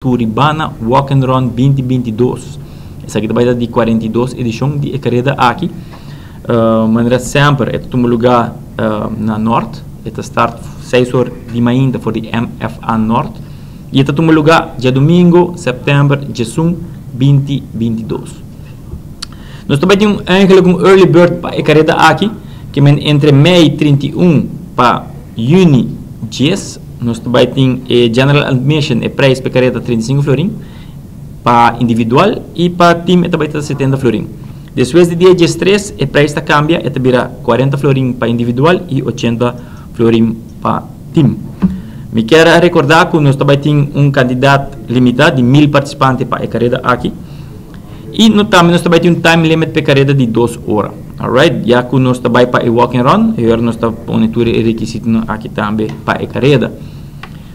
Turibana Walk and Run 2022. Essa aqui vai dar de 42 edição de Ecareda aqui. Maneira sempre, é todo lugar na norte. É start 6 horas de manhã for de MFA Norte. E é todo lugar dia domingo, setembro, dia 2022. Nós também temos um early bird para Ecareda aqui, que é entre Mei 31 para Juni 10. Nós também temos General Admission e preço para careta 35 florim para individual e para team é também 70 florim. Depois de dia 13 o preço cambia e também 40 florim para individual e 80 florim para team. Me quero recordar que nós também temos candidato limitado de 1000 participantes para a careta aqui. E nós também temos time limit para a careta de 2 horas. Alright, já que nós também para o walk and run, agora nós estamos ponindo requisitos aqui também para a careta.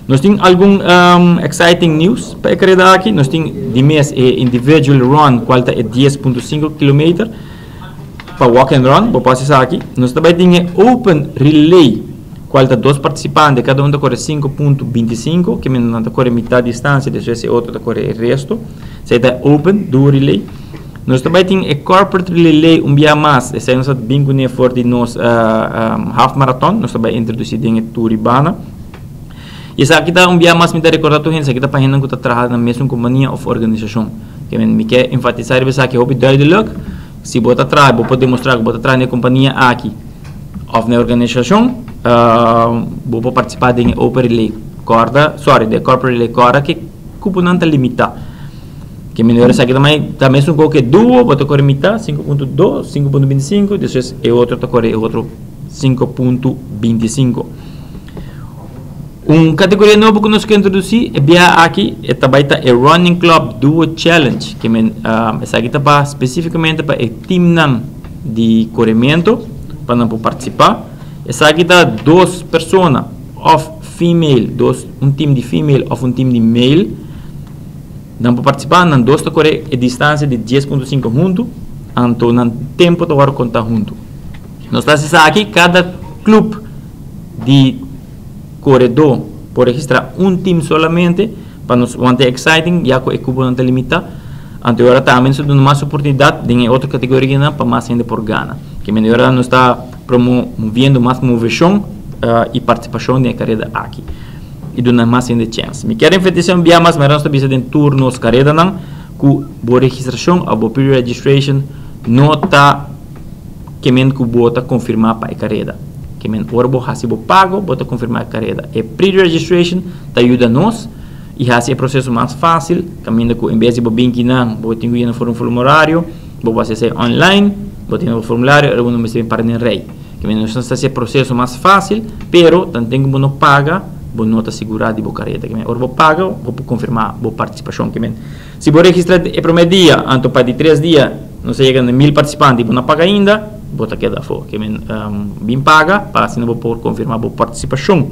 Nós temos algum exciting news para a careta aqui. Nós temos de mês individual run, qual é 10.5 km para walk and run, vou passar aqui. Nós também temos open relay, qual é 2 participantes, cada um está corre 5.25, que não está corre metade distância, depois o outro está corre o resto. Isso é open, do relay. Nós também temos a corporate relay dia mais, esse é nosso bingo ne for de nos half marathon, nós também introduzimos em Turibana. E essa aqui está dia mais me dá recordar tu gente, aqui está para gente que está trabalhando na mesma companhia ou organização. Que me quer enfatizar essa que hobby duidelijk, se bota trabalho, vou poder mostrar que bota trabalho na companhia aqui, ou na organização, vou participar de open relay, de corporate relay corda que cupo não está limitado. Que melhor essa aqui também são qualquer duo, bota correr metade 5.2, 5.25, depois o outro está correr outro 5.25. Categoria nova que nós queremos introduzir é bem aqui, é também o Running Club Duo Challenge, que essa aqui está especificamente para o time de corrimento, para não participar. Essa aqui está 2 pessoas, of female, um time de female ou um time de male. Não para participar, não dosta correr a distância de 10.5 junto, então não tempo de contar junto. Nós estamos aqui, cada clube de corredor pode registrar um time solamente, para nos manter exciting, já que o cubo não está limitado. Então agora também nós dando mais oportunidade em outra categoria para mais ainda por Gana. Que melhor nós está promovendo mais motivação e participação na carreira aqui. E dando mais ainda chance. Me quero enfatizar bem mais, mas nós estamos em turnos carreira não, que a registração, a pre-registration, não está querendo que bota confirmar para a carreira. Que men orbo hasi bo pago, bota confirmar a carreira. E pre-registration tá ajuda nós e hasi é processo mais fácil, caminho que em vez de bo binki não, bo tenho ir no formulário, bo você ser online, bo tenho o formulário, eu não me sei para nem rei. Que men nós está ser processo mais fácil, pero tanto que bo não paga bo nota segurada de bo careta que men orbo paga bo confirmar bo participação que men se bo registrar é primeiro dia anto para de 3 dias não sei chegando 1000 participantes bo não paga ainda bo tá queda fora que men bem paga para assim não bo por confirmar bo participação.